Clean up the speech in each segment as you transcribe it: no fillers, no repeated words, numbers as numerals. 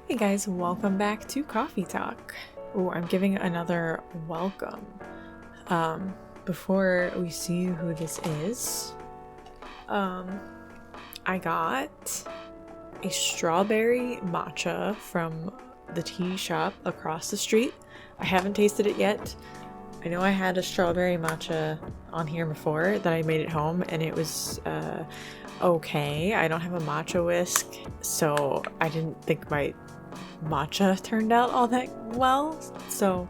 Hey guys, welcome back to Coffee Talk. Oh, I'm giving another welcome. Before we see who this is, I got a strawberry matcha from the tea shop across the street. I haven't tasted it yet. I know I had a strawberry matcha on here before that I made at home and it was okay. I don't have a matcha whisk, so I didn't think my matcha turned out all that well. So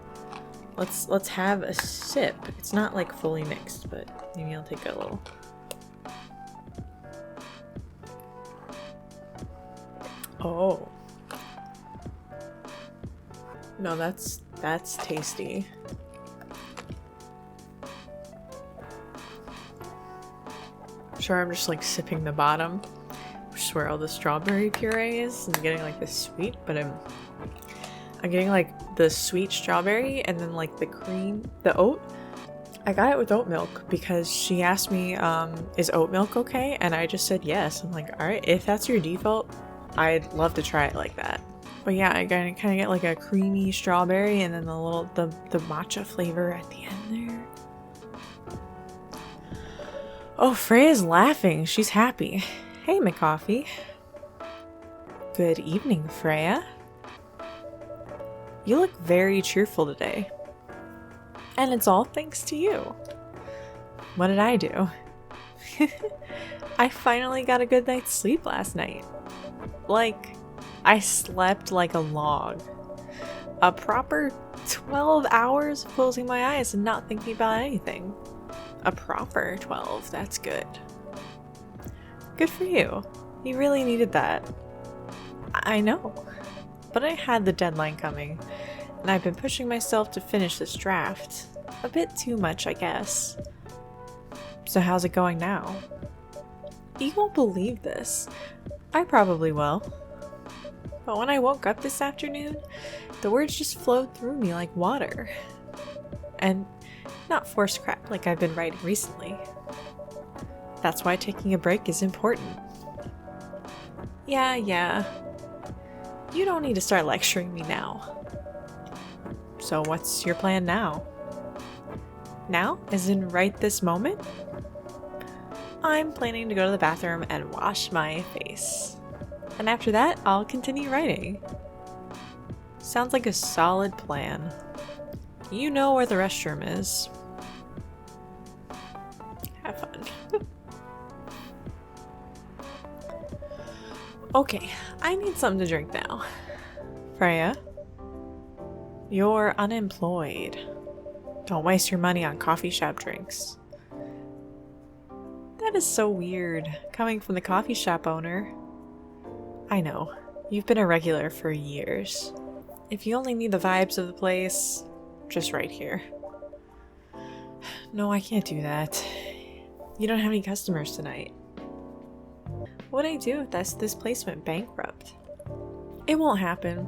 let's have a sip. It's not like fully mixed, but maybe I'll take a little. Oh. No, that's tasty. Sure, I'm just like sipping the bottom, which is where all the strawberry puree is, and getting like the sweet, but I'm getting like the sweet strawberry and then like the cream, the oat. I got it with oat milk because she asked me, is oat milk okay? And I just said yes. I'm like, all right, if that's your default, I'd love to try it like that. But yeah, I kind of get like a creamy strawberry and then the matcha flavor at the end there. Oh, Freya's laughing. She's happy. Hey, McCoffee. Good evening, Freya. You look very cheerful today. And it's all thanks to you. What did I do? I finally got a good night's sleep last night. Like, I slept like a log. A proper 12 hours closing my eyes and not thinking about anything. A proper 12, that's good. Good for you. You really needed that. I know. But I had the deadline coming, and I've been pushing myself to finish this draft. A bit too much, I guess. So how's it going now? You won't believe this. I probably will. But when I woke up this afternoon, the words just flowed through me like water. And not forced crap like I've been writing recently. That's why taking a break is important. Yeah. You don't need to start lecturing me now. So what's your plan now? Now? As in right this moment? I'm planning to go to the bathroom and wash my face. And after that, I'll continue writing. Sounds like a solid plan. You know where the restroom is. Have fun. Okay, I need something to drink now. Freya, you're unemployed. Don't waste your money on coffee shop drinks. That is so weird, coming from the coffee shop owner. I know, you've been a regular for years. If you only need the vibes of the place, just right here. No, I can't do that. You don't have any customers tonight. What'd I do if this place went bankrupt? It won't happen.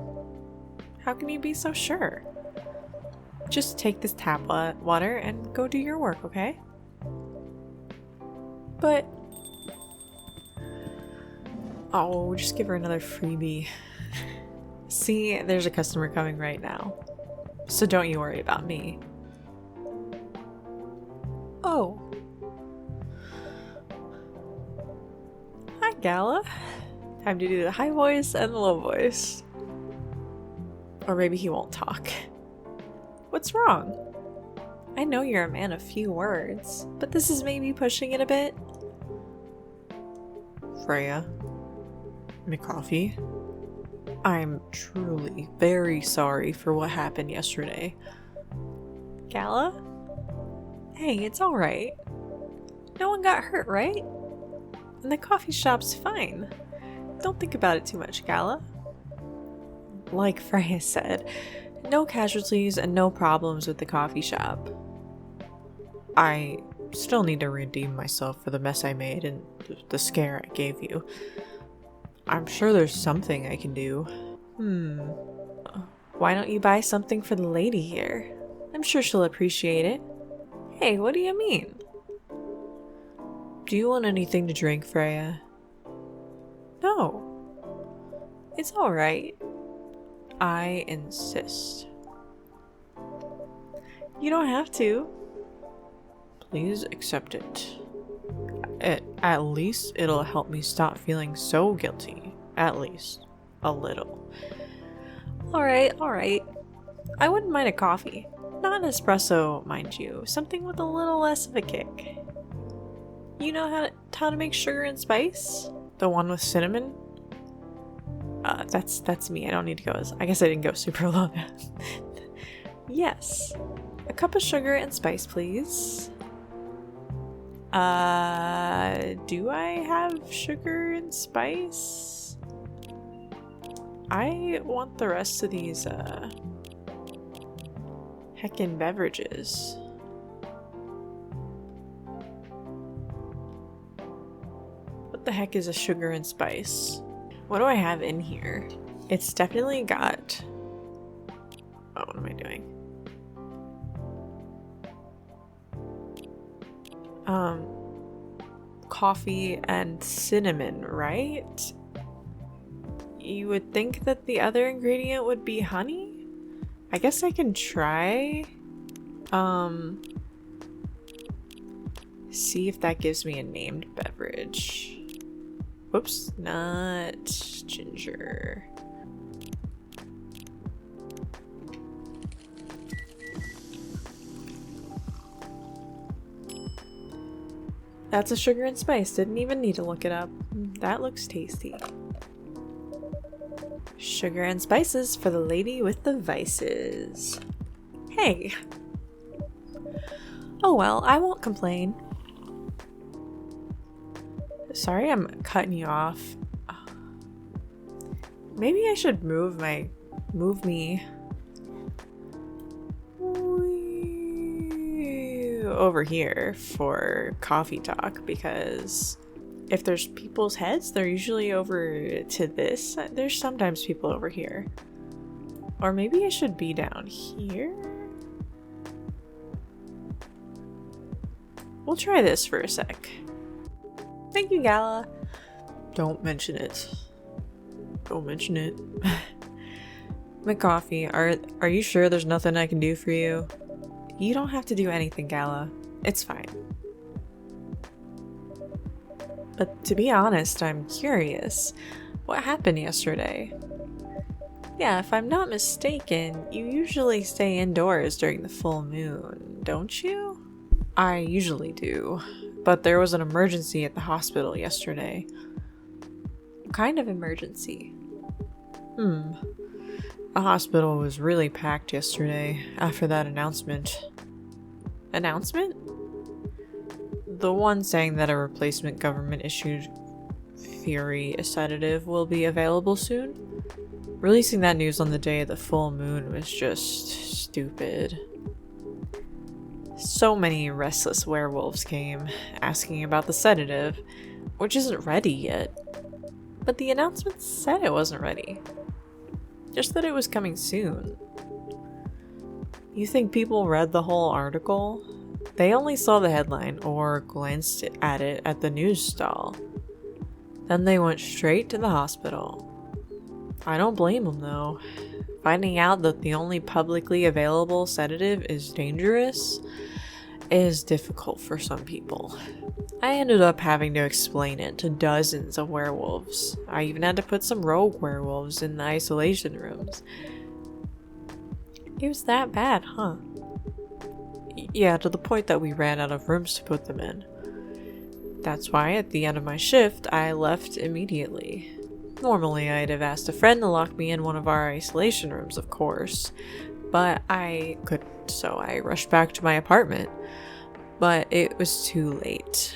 How can you be so sure? Just take this tap water and go do your work, okay? But... oh, just give her another freebie. See, there's a customer coming right now. So don't you worry about me. Oh. Hi, Gala. Time to do the high voice and the low voice. Or maybe he won't talk. What's wrong? I know you're a man of few words, but this is maybe pushing it a bit. Freya. McCoffee. I'm truly very sorry for what happened yesterday. Gala? Hey, it's alright. No one got hurt, right? And the coffee shop's fine. Don't think about it too much, Gala. Like Freya said, no casualties and no problems with the coffee shop. I still need to redeem myself for the mess I made and the scare I gave you. I'm sure there's something I can do. Why don't you buy something for the lady here? I'm sure she'll appreciate it. Hey, what do you mean? Do you want anything to drink, Freya? No. It's alright. I insist. You don't have to. Please accept it. At least it'll help me stop feeling so guilty. At least. A little. Alright. I wouldn't mind a coffee. Not an espresso, mind you. Something with a little less of a kick. You know how to make sugar and spice? The one with cinnamon? That's me. I don't need to go I guess I didn't go super low. Yes. A cup of sugar and spice, please. Do I have sugar and spice? I want the rest of these, heckin' beverages. What the heck is a sugar and spice? What do I have in here? It's definitely got... Oh, what am I doing? Coffee and cinnamon, right? You would think that the other ingredient would be honey? I guess I can try. See if that gives me a named beverage. Whoops, not ginger. That's a sugar and spice. Didn't even need to look it up. That looks tasty. Sugar and spices for the lady with the vices. Hey. Oh well, I won't complain. Sorry I'm cutting you off. Maybe I should move me over here for coffee talk, because if there's people's heads, they're usually over to this. There's sometimes people over here. Or maybe I should be down here? We'll try this for a sec. Thank you, Gala. Don't mention it. Don't mention it. McCoffee, are you sure there's nothing I can do for you? You don't have to do anything, Gala. It's fine. But to be honest, I'm curious. What happened yesterday? Yeah, if I'm not mistaken, you usually stay indoors during the full moon, don't you? I usually do, but there was an emergency at the hospital yesterday. What kind of emergency? The hospital was really packed yesterday after that announcement. Announcement? The one saying that a replacement government-issued Fury sedative will be available soon? Releasing that news on the day of the full moon was just stupid. So many restless werewolves came, asking about the sedative, which isn't ready yet. But the announcement said it wasn't ready. Just that it was coming soon. You think people read the whole article? They only saw the headline or glanced at it at the news stall. Then they went straight to the hospital. I don't blame them though. Finding out that the only publicly available sedative is dangerous is difficult for some people. I ended up having to explain it to dozens of werewolves. I even had to put some rogue werewolves in the isolation rooms. It was that bad, huh? Yeah, to the point that we ran out of rooms to put them in. That's why at the end of my shift, I left immediately. Normally, I'd have asked a friend to lock me in one of our isolation rooms, of course, but I couldn't, so I rushed back to my apartment. But it was too late.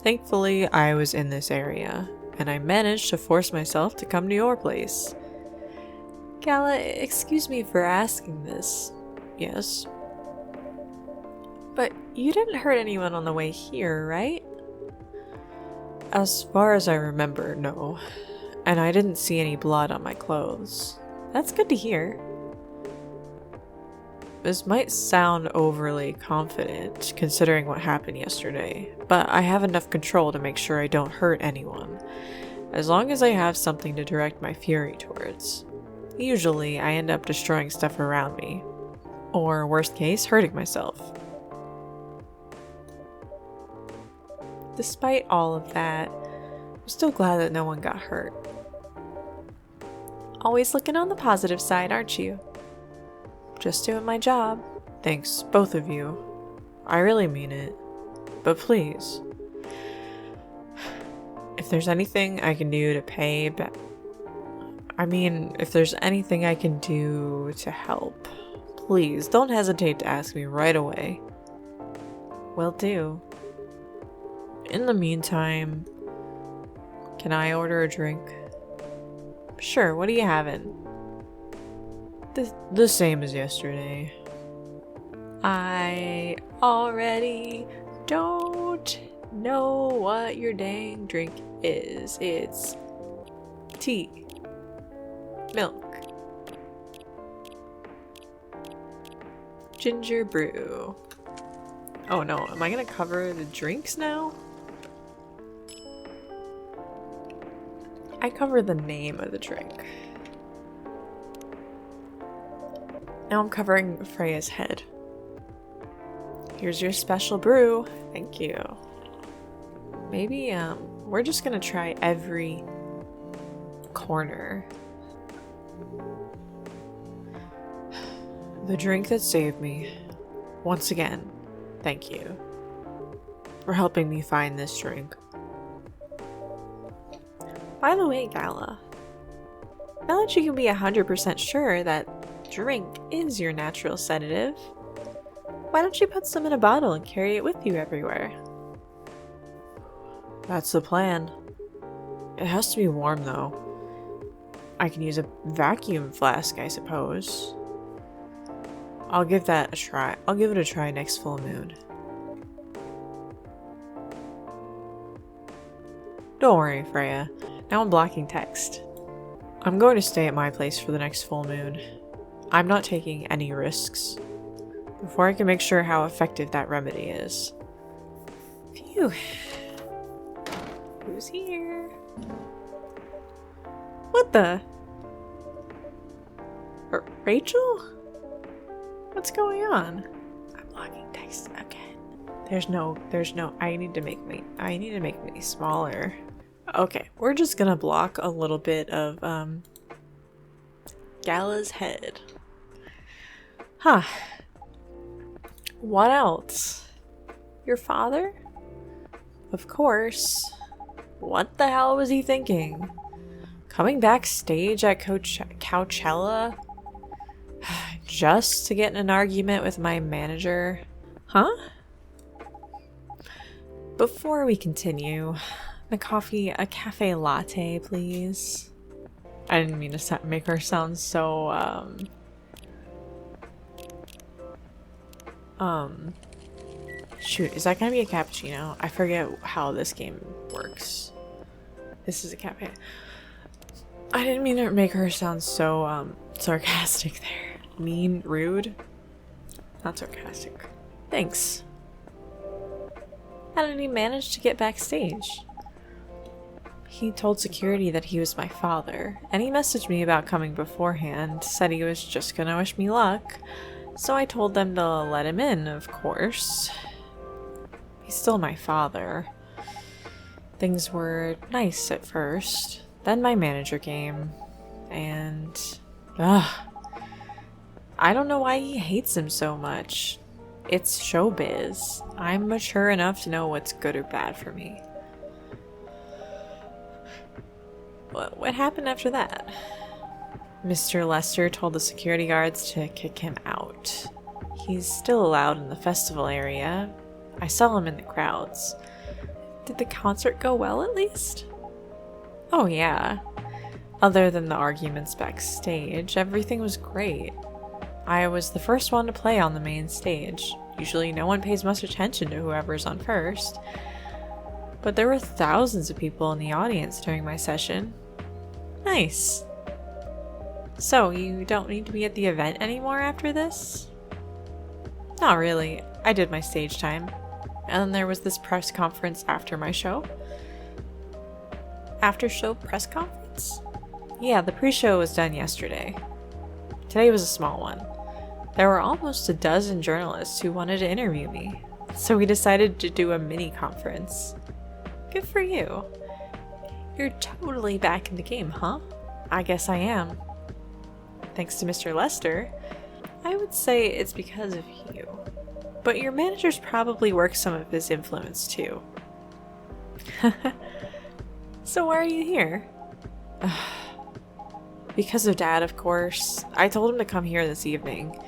Thankfully, I was in this area, and I managed to force myself to come to your place. Gala, excuse me for asking this. Yes? But you didn't hurt anyone on the way here, right? As far as I remember, no. And I didn't see any blood on my clothes. That's good to hear. This might sound overly confident, considering what happened yesterday, but I have enough control to make sure I don't hurt anyone, as long as I have something to direct my fury towards. Usually, I end up destroying stuff around me. Or, worst case, hurting myself. Despite all of that, I'm still glad that no one got hurt. Always looking on the positive side, aren't you? Just doing my job. Thanks, both of you. I really mean it. But please, if there's anything I can do to pay back... if there's anything I can do to help, please don't hesitate to ask me right away. Will do. In the meantime, can I order a drink? Sure, what are you having? The same as yesterday. I already don't know what your dang drink is. It's tea. Milk. Ginger brew. Oh no, am I gonna cover the drinks now? I cover the name of the drink. Now I'm covering Freya's head. Here's your special brew. Thank you. Maybe, we're just gonna try every corner. The drink that saved me. Once again, thank you for helping me find this drink. By the way, Gala, now that you can be 100% sure that drink is your natural sedative, why don't you put some in a bottle and carry it with you everywhere? That's the plan. It has to be warm though. I can use a vacuum flask, I suppose. I'll give that a try. I'll give it a try next full moon. Don't worry, Freya. Now I'm blocking text. I'm going to stay at my place for the next full moon. I'm not taking any risks before I can make sure how effective that remedy is. Phew. Who's here? What the? Rachel? What's going on? I'm blocking text again. There's no, I need to make me smaller. Okay, we're just gonna block a little bit of, Gala's head. Huh. What else? Your father? Of course. What the hell was he thinking? Coming backstage at Coachella? Just to get in an argument with my manager? Huh? Before we continue, a cafe latte, please. I didn't mean to make her sound so, shoot, is that gonna be a cappuccino? I forget how this game works. This is a cafe. I didn't mean to make her sound so, sarcastic there. Mean, rude. Not sarcastic. Thanks. How did he manage to get backstage? He told security that he was my father, and he messaged me about coming beforehand, said he was just gonna wish me luck, so I told them to let him in, of course. He's still my father. Things were nice at first, then my manager came, and... I don't know why he hates him so much. It's showbiz. I'm mature enough to know what's good or bad for me. What happened after that? Mr. Lester told the security guards to kick him out. He's still allowed in the festival area. I saw him in the crowds. Did the concert go well at least? Oh yeah. Other than the arguments backstage, everything was great. I was the first one to play on the main stage. Usually no one pays much attention to whoever's on first. But there were thousands of people in the audience during my session. Nice. So, you don't need to be at the event anymore after this? Not really. I did my stage time. And then there was this press conference after my show. After show press conference? Yeah, the pre-show was done yesterday. Today was a small one. There were almost a dozen journalists who wanted to interview me, so we decided to do a mini conference. Good for you. You're totally back in the game, huh? I guess I am. Thanks to Mr. Lester. I would say it's because of you. But your manager's probably worked some of his influence too. So why are you here? Because of Dad, of course. I told him to come here this evening.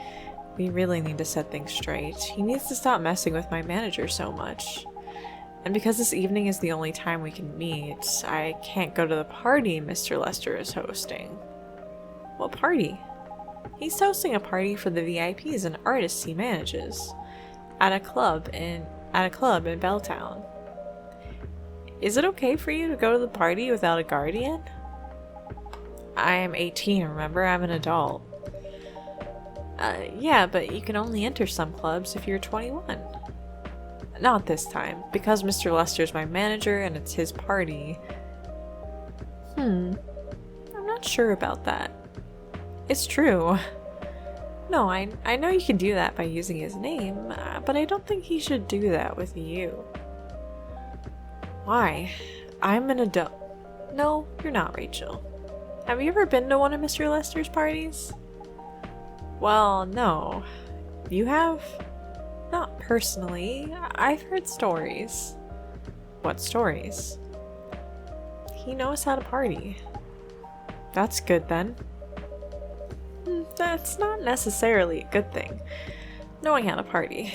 We really need to set things straight. He needs to stop messing with my manager so much. And because this evening is the only time we can meet, I can't go to the party Mr. Lester is hosting. What party? He's hosting a party for the VIPs and artists he manages at a club in Belltown. Is it okay for you to go to the party without a guardian? I am 18, remember? I'm an adult. Yeah, but you can only enter some clubs if you're 21. Not this time, because Mr. Lester's my manager and it's his party. I'm not sure about that. It's true. No, I know you can do that by using his name, but I don't think he should do that with you. Why? I'm an adult. No, you're not, Rachel. Have you ever been to one of Mr. Lester's parties? Well, no. You have? Not personally. I've heard stories. What stories? He knows how to party. That's good then. That's not necessarily a good thing. Knowing how to party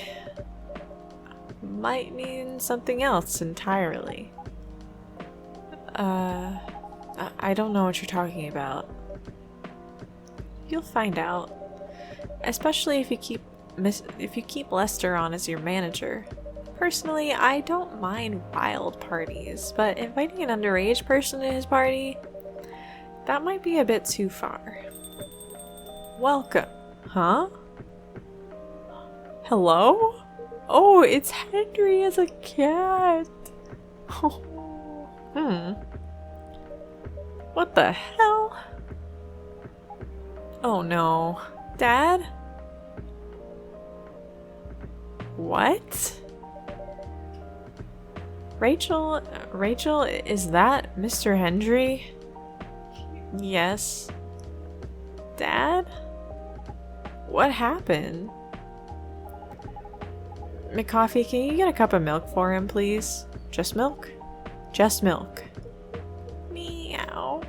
might mean something else entirely. I don't know what you're talking about. You'll find out. Especially if you keep Lester on as your manager. Personally, I don't mind wild parties, but inviting an underage person to his party, that might be a bit too far. Welcome. Huh? Hello? Oh, it's Hendry as a cat. What the hell? Oh no. Dad? What? Rachel, is that Mr. Hendry? Yes. Dad? What happened? McCoffee, can you get a cup of milk for him, please? Just milk? Just milk. Meow.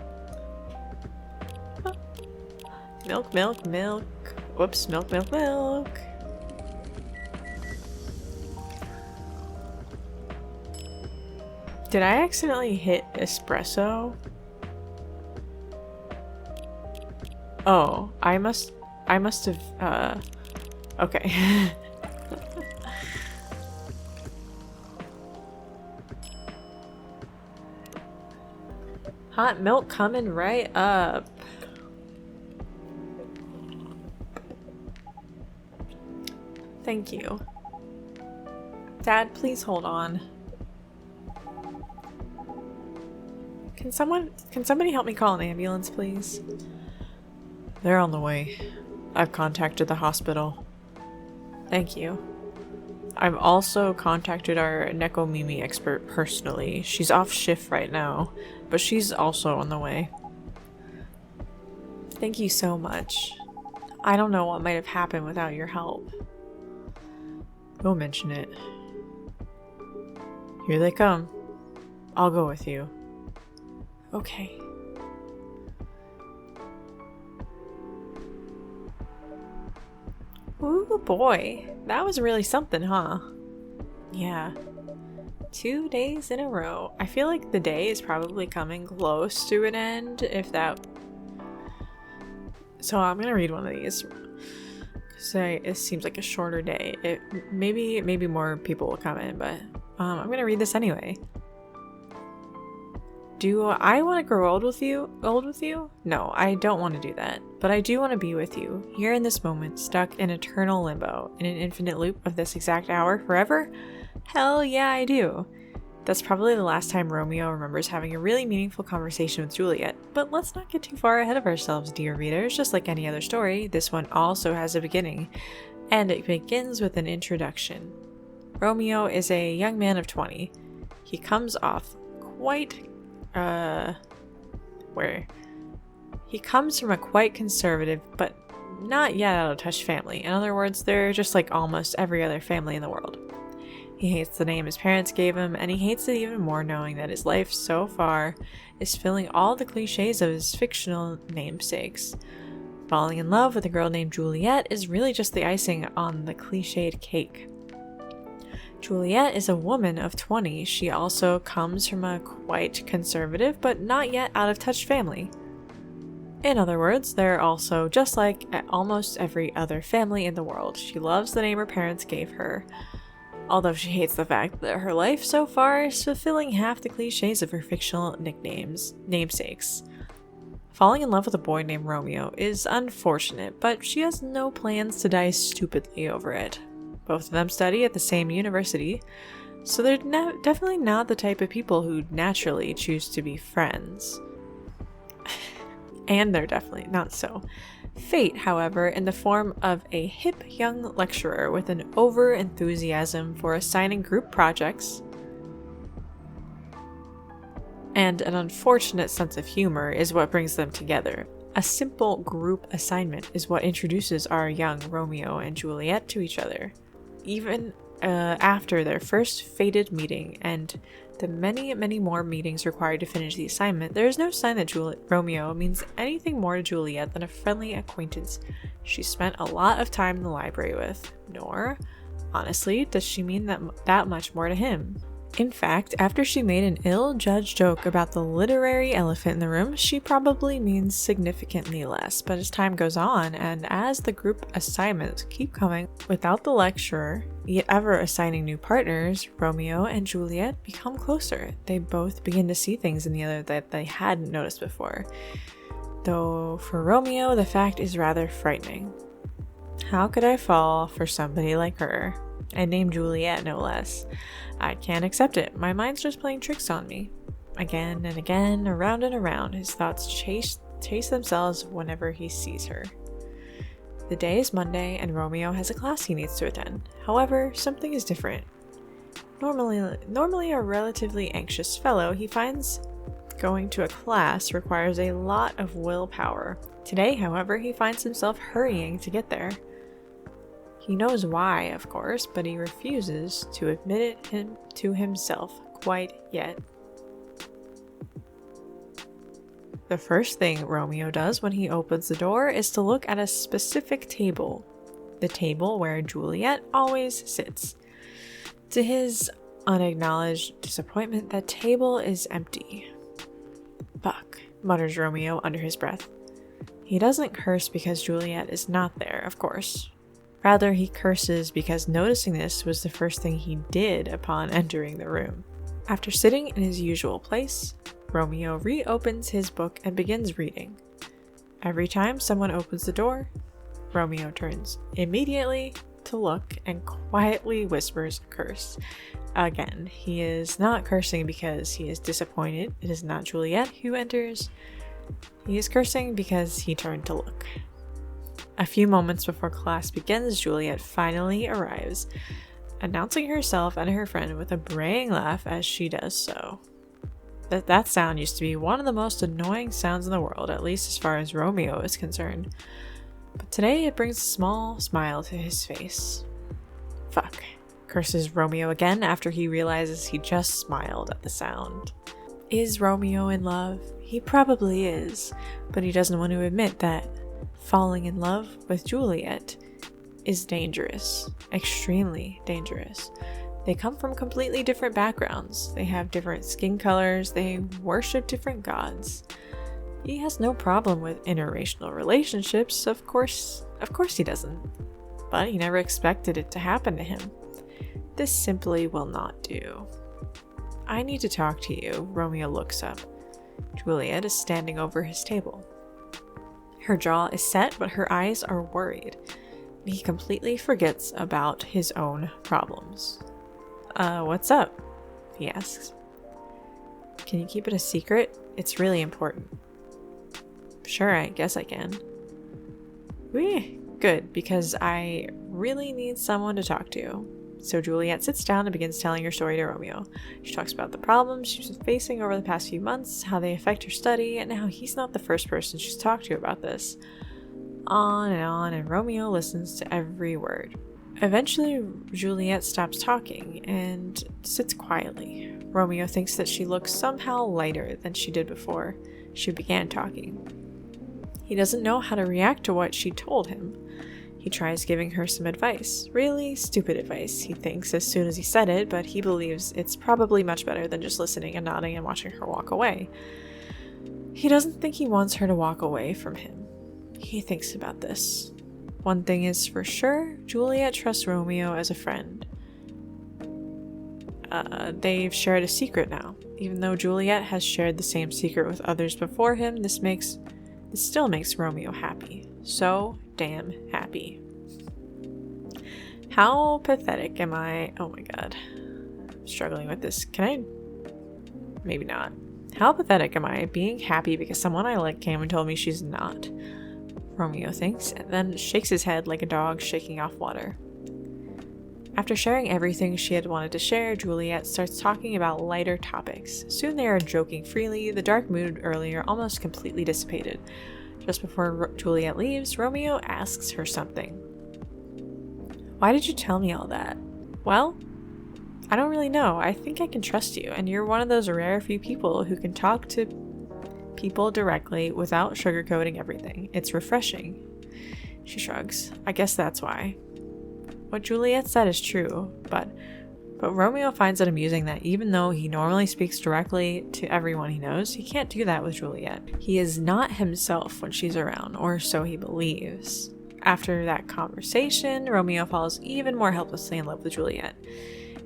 Milk, milk, milk. Whoops, milk, milk, milk. Did I accidentally hit espresso? Oh, I must have, okay. Hot milk coming right up. Thank you. Dad, please hold on. Can somebody help me call an ambulance, please? They're on the way. I've contacted the hospital. Thank you. I've also contacted our Nekomimi expert personally. She's off shift right now, but she's also on the way. Thank you so much. I don't know what might have happened without your help. Don't mention it. Here they come. I'll go with you. Okay. Ooh boy, that was really something, huh? Yeah. 2 days in a row. I feel like the day is probably coming close to an end, if that... So I'm gonna read one of these. Because it seems like a shorter day. Maybe more people will come in, but I'm gonna read this anyway. Do I want to grow old with you? No, I don't want to do that. But I do want to be with you, here in this moment, stuck in eternal limbo, in an infinite loop of this exact hour, forever? Hell yeah, I do. That's probably the last time Romeo remembers having a really meaningful conversation with Juliet, but let's not get too far ahead of ourselves, dear readers. Just like any other story, this one also has a beginning, and it begins with an introduction. Romeo is a young man of 20. He comes off quite, He comes from a quite conservative, but not yet out of touch family. In other words, they're just like almost every other family in the world. He hates the name his parents gave him, and he hates it even more knowing that his life so far is filling all the cliches of his fictional namesakes. Falling in love with a girl named Juliet is really just the icing on the cliched cake. Juliet is a woman of 20. She also comes from a quite conservative, but not yet out of touch family. In other words, they're also just like almost every other family in the world. She loves the name her parents gave her, although she hates the fact that her life so far is fulfilling half the cliches of her fictional namesakes. Falling in love with a boy named Romeo is unfortunate, but she has no plans to die stupidly over it. Both of them study at the same university, so they're definitely not the type of people who naturally choose to be friends. And they're definitely not so. Fate, however, in the form of a hip young lecturer with an over-enthusiasm for assigning group projects and an unfortunate sense of humor, is what brings them together. A simple group assignment is what introduces our young Romeo and Juliet to each other. Even after their first fated meeting and the many, many more meetings required to finish the assignment, there is no sign that Romeo means anything more to Juliet than a friendly acquaintance she spent a lot of time in the library with. Nor, honestly, does she mean that much more to him. In fact, after she made an ill-judged joke about the literary elephant in the room, she probably means significantly less. But as time goes on, and as the group assignments keep coming without the lecturer ever assigning new partners, Romeo and Juliet become closer. They both begin to see things in the other that they hadn't noticed before. Though for Romeo, the fact is rather frightening. How could I fall for somebody like her? And named Juliet, no less. I can't accept it. My mind's just playing tricks on me. Again and again, around and around, his thoughts chase themselves whenever he sees her. The day is Monday, and Romeo has a class he needs to attend. However, something is different. Normally a relatively anxious fellow, he finds going to a class requires a lot of willpower. Today, however, he finds himself hurrying to get there. He knows why, of course, but he refuses to admit it to himself quite yet. The first thing Romeo does when he opens the door is to look at a specific table. The table where Juliet always sits. To his unacknowledged disappointment, that table is empty. "Fuck," mutters Romeo under his breath. He doesn't curse because Juliet is not there, of course. Rather, he curses because noticing this was the first thing he did upon entering the room. After sitting in his usual place, Romeo reopens his book and begins reading. Every time someone opens the door, Romeo turns immediately to look and quietly whispers a curse. Again, he is not cursing because he is disappointed it is not Juliet who enters. He is cursing because he turned to look. A few moments before class begins, Juliet finally arrives, announcing herself and her friend with a braying laugh as she does so. That sound used to be one of the most annoying sounds in the world, at least as far as Romeo is concerned. But today it brings a small smile to his face. "Fuck," curses Romeo again after he realizes he just smiled at the sound. Is Romeo in love? He probably is, but he doesn't want to admit that falling in love with Juliet is dangerous, extremely dangerous. They come from completely different backgrounds. They have different skin colors. They worship different gods. He has no problem with interracial relationships, of course he doesn't. But he never expected it to happen to him. This simply will not do. "I need to talk to you." Romeo looks up. Juliet is standing over his table. Her jaw is set, but her eyes are worried. He completely forgets about his own problems. What's up?" he asks. Can you keep it a secret? It's really important. Sure, I guess I can. Whee! Good, because I really need someone to talk to. So Juliet sits down and begins telling her story to Romeo. She talks about the problems she's been facing over the past few months, how they affect her study, and how he's not the first person she's talked to about this. On, and Romeo listens to every word. Eventually, Juliet stops talking and sits quietly. Romeo thinks that she looks somehow lighter than she did before she began talking. He doesn't know how to react to what she told him. He tries giving her some advice. Really stupid advice, he thinks as soon as he said it, but he believes it's probably much better than just listening and nodding and watching her walk away. He doesn't think he wants her to walk away from him. He thinks about this. One thing is for sure, Juliet trusts Romeo as a friend. They've shared a secret now. Even though Juliet has shared the same secret with others before him, this still makes Romeo happy. So damn happy. How pathetic am I? Oh my god. I'm struggling with this. Can I? Maybe not. How pathetic am I being happy because someone I like came and told me she's not? Romeo thinks, and then shakes his head like a dog shaking off water. After sharing everything she had wanted to share, Juliet starts talking about lighter topics. Soon they are joking freely, the dark mood earlier almost completely dissipated. Just before Juliet leaves, Romeo asks her something. Why did you tell me all that? Well, I don't really know. I think I can trust you, and you're one of those rare few people who can talk to people directly without sugarcoating everything. It's refreshing. She shrugs. I guess that's why. What Juliet said is true, but Romeo finds it amusing that even though he normally speaks directly to everyone he knows, he can't do that with Juliet. He is not himself when she's around, or so he believes. After that conversation, Romeo falls even more helplessly in love with Juliet.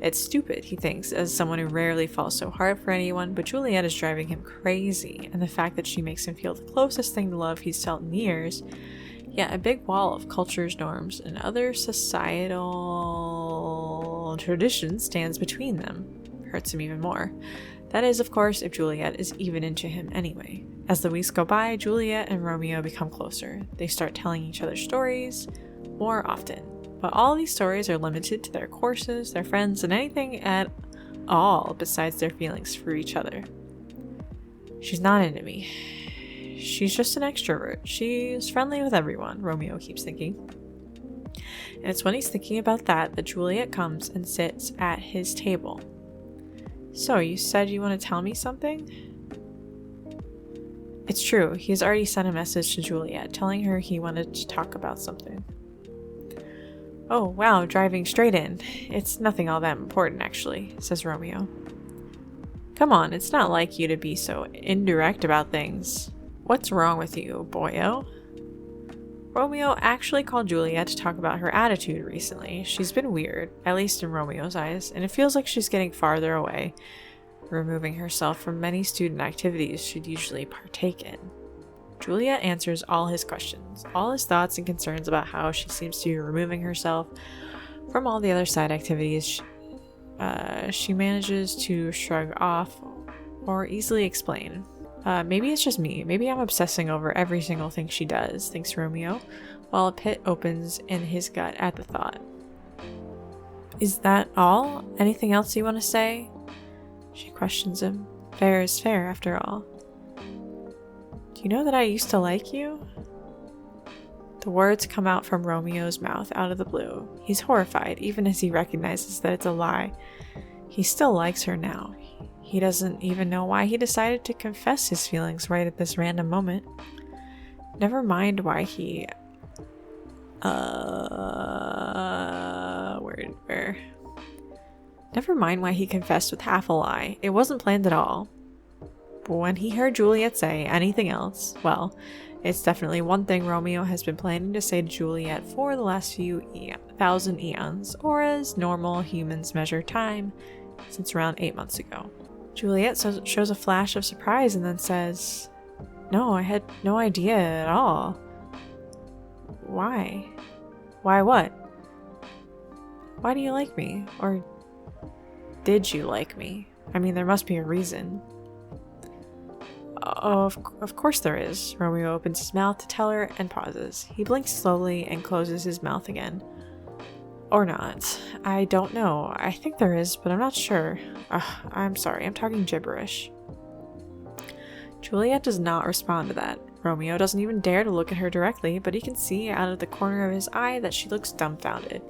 It's stupid, he thinks, as someone who rarely falls so hard for anyone, but Juliet is driving him crazy, and the fact that she makes him feel the closest thing to love he's felt in years, yet a big wall of cultures, norms, and other societal traditions stands between them, hurts him even more. That is, of course, if Juliet is even into him anyway. As the weeks go by, Juliet and Romeo become closer. They start telling each other stories more often. But all these stories are limited to their courses, their friends, and anything at all besides their feelings for each other. She's not into me. She's just an extrovert. She's friendly with everyone, Romeo keeps thinking. And it's when he's thinking about that Juliet comes and sits at his table. So, you said you want to tell me something? It's true. He has already sent a message to Juliet, telling her he wanted to talk about something. Oh, wow, driving straight in. It's nothing all that important, actually, says Romeo. Come on, it's not like you to be so indirect about things. What's wrong with you, boyo? Romeo actually called Juliet to talk about her attitude recently. She's been weird, at least in Romeo's eyes, and it feels like she's getting farther away, removing herself from many student activities she'd usually partake in. Juliet answers all his questions, all his thoughts and concerns about how she seems to be removing herself from all the other side activities. She manages to shrug off or easily explain. Maybe it's just me. Maybe I'm obsessing over every single thing she does, thinks Romeo, while a pit opens in his gut at the thought. Is that all? Anything else you want to say? She questions him. Fair is fair, after all. Do you know that I used to like you? The words come out from Romeo's mouth out of the blue. He's horrified, even as he recognizes that it's a lie. He still likes her now. He doesn't even know why he decided to confess his feelings right at this random moment. Never mind why he... Never mind why he confessed with half a lie. It wasn't planned at all. But when he heard Juliet say anything else, well, it's definitely one thing Romeo has been planning to say to Juliet for the last few thousand eons, or as normal humans measure time, since around 8 months ago. Juliet shows a flash of surprise and then says, "No, I had no idea at all." Why? Why what? Why do you like me? Or did you like me? I mean, there must be a reason. Of course there is. Romeo opens his mouth to tell her and pauses. He blinks slowly and closes his mouth again. Or not. I don't know. I think there is, but I'm not sure. I'm sorry, I'm talking gibberish. Juliet does not respond to that. Romeo doesn't even dare to look at her directly, but he can see out of the corner of his eye that she looks dumbfounded.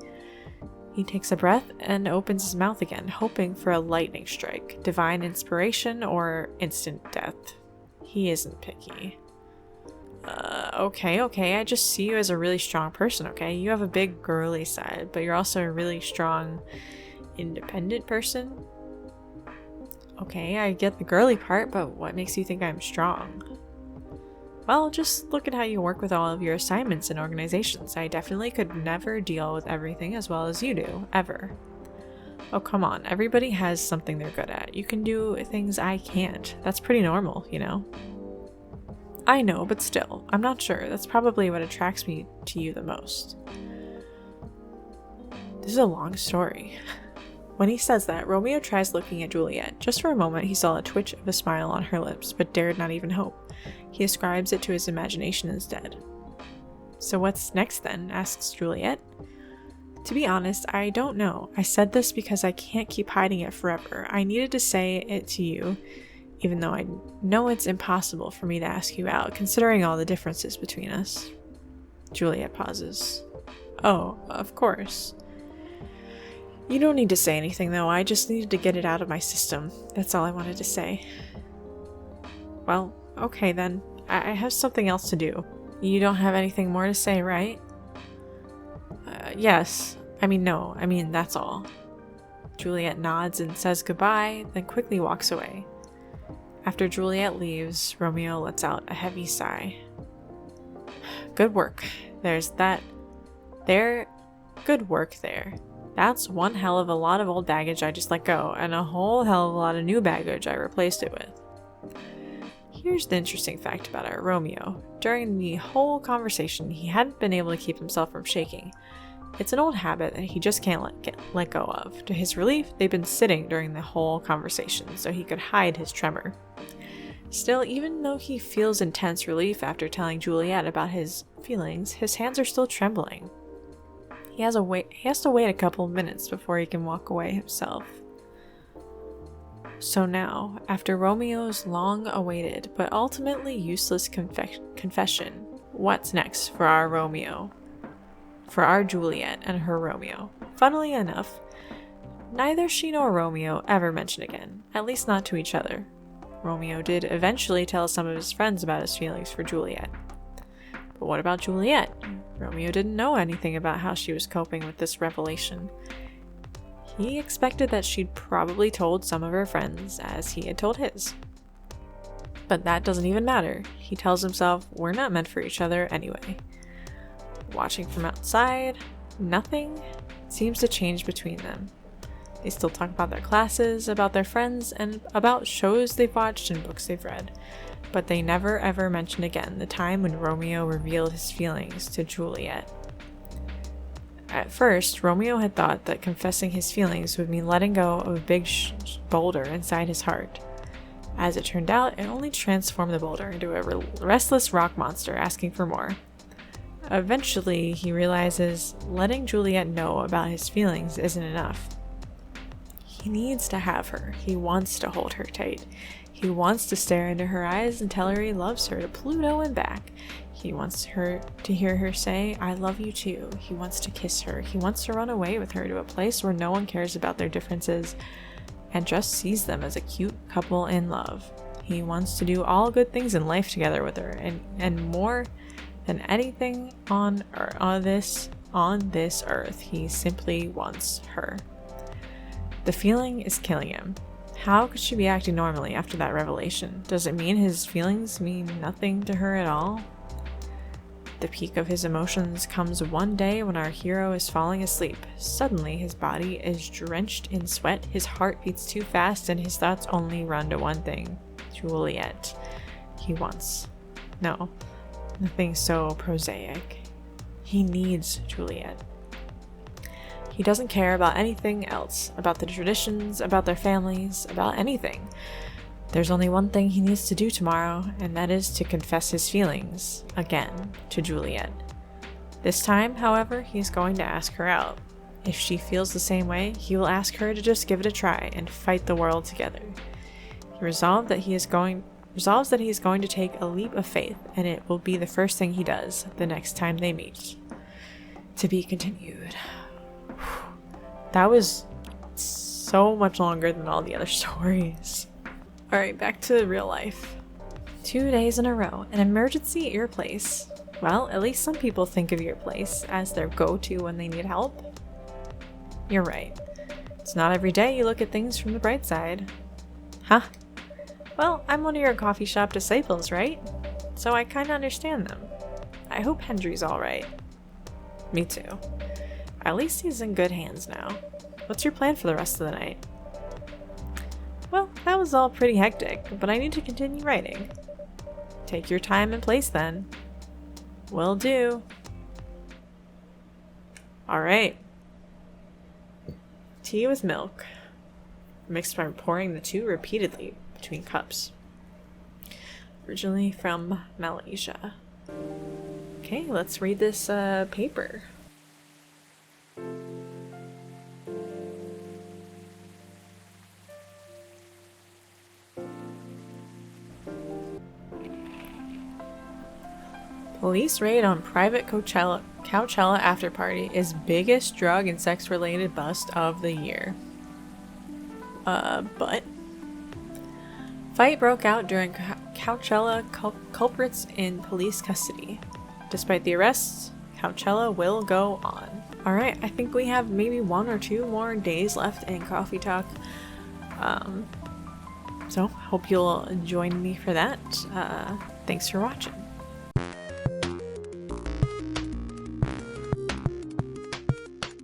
He takes a breath and opens his mouth again, hoping for a lightning strike, divine inspiration, or instant death. He isn't picky. Okay, I just see you as a really strong person, okay? You have a big girly side, but you're also a really strong, independent person. Okay, I get the girly part, but what makes you think I'm strong? Well, just look at how you work with all of your assignments and organizations. I definitely could never deal with everything as well as you do, ever. Oh, come on, everybody has something they're good at. You can do things I can't. That's pretty normal, you know? I know, but still, I'm not sure. That's probably what attracts me to you the most. This is a long story. When he says that, Romeo tries looking at Juliet. Just for a moment, he saw a twitch of a smile on her lips, but dared not even hope. He ascribes it to his imagination instead. So what's next then? Asks Juliet. To be honest, I don't know. I said this because I can't keep hiding it forever. I needed to say it to you, even though I know it's impossible for me to ask you out, considering all the differences between us. Juliet pauses. Oh, of course. You don't need to say anything, though. I just needed to get it out of my system. That's all I wanted to say. Well, okay then. I have something else to do. You don't have anything more to say, right? Yes. No. That's all. Juliet nods and says goodbye, then quickly walks away. After Juliet leaves, Romeo lets out a heavy sigh. Good work. There's that. Good work there. That's one hell of a lot of old baggage I just let go, and a whole hell of a lot of new baggage I replaced it with. Here's the interesting fact about our Romeo. During the whole conversation, he hadn't been able to keep himself from shaking. It's an old habit that he just can't let go of. To his relief, they'd been sitting during the whole conversation, so he could hide his tremor. Still, even though he feels intense relief after telling Juliet about his feelings, his hands are still trembling. He has to wait a couple of minutes before he can walk away himself. So now, after Romeo's long-awaited but ultimately useless confession, what's next for our Romeo? For our Juliet and her Romeo? Funnily enough, neither she nor Romeo ever mention again, at least not to each other. Romeo did eventually tell some of his friends about his feelings for Juliet. But what about Juliet? Romeo didn't know anything about how she was coping with this revelation. He expected that she'd probably told some of her friends, as he had told his. But that doesn't even matter. He tells himself, we're not meant for each other anyway. Watching from outside, nothing seems to change between them. They still talk about their classes, about their friends, and about shows they've watched and books they've read. But they never ever mention again the time when Romeo revealed his feelings to Juliet. At first, Romeo had thought that confessing his feelings would mean letting go of a big boulder inside his heart. As it turned out, it only transformed the boulder into a restless rock monster asking for more. Eventually, he realizes letting Juliet know about his feelings isn't enough. He needs to have her. He wants to hold her tight. He wants to stare into her eyes and tell her he loves her to Pluto and back. He wants her to hear her say, I love you too. He wants to kiss her. He wants to run away with her to a place where no one cares about their differences and just sees them as a cute couple in love. He wants to do all good things in life together with her, and more than anything on this earth, he simply wants her. The feeling is killing him. How could she be acting normally after that revelation? Does it mean his feelings mean nothing to her at all? The peak of his emotions comes one day when our hero is falling asleep. Suddenly, his body is drenched in sweat, his heart beats too fast, and his thoughts only run to one thing: Juliet. He wants. No, nothing so prosaic. He needs Juliet. He doesn't care about anything else, about the traditions, about their families, about anything. There's only one thing he needs to do tomorrow, and that is to confess his feelings, again, to Juliet. This time, however, he's going to ask her out. If she feels the same way, he will ask her to just give it a try and fight the world together. He resolves that he is going to take a leap of faith, and it will be the first thing he does the next time they meet. To be continued. That was so much longer than all the other stories. Alright, back to real life. 2 days in a row, an emergency at your place. Well, at least some people think of your place as their go-to when they need help. You're right. It's not every day you look at things from the bright side. Huh? Well, I'm one of your coffee shop disciples, right? So I kinda understand them. I hope Hendry's alright. Me too. At least he's in good hands now. What's your plan for the rest of the night? Well, that was all pretty hectic, but I need to continue writing. Take your time and place then. Will do. Alright. Tea with milk. Mixed by pouring the two repeatedly between cups. Originally from Malaysia. Okay, let's read this paper. Police raid on private Coachella after party is biggest drug and sex related bust of the year. But fight broke out during Coachella, culprits in police custody. Despite the arrests, Coachella will go on. Alright, I think we have maybe 1 or 2 more days left in Coffee Talk. So, hope you'll join me for that. Thanks for watching.